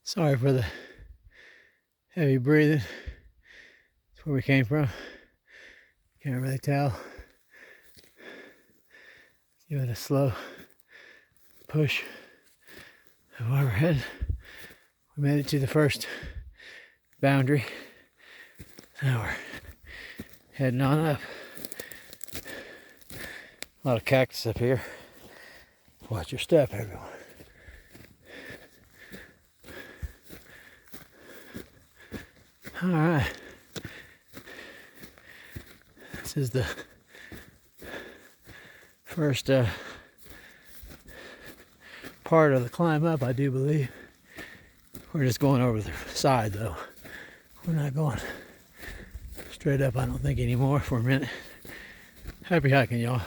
Sorry for the heavy breathing. That's where we came from. Can't really tell. Give it a slow push of overhead. We made it to the first boundary. Now we're heading on up. A lot of cactus up here. Watch your step, everyone. All right. This is the first part of the climb up, I do believe. We're just going over the side, though. We're not going straight up, I don't think, anymore for a minute. Happy hiking, y'all.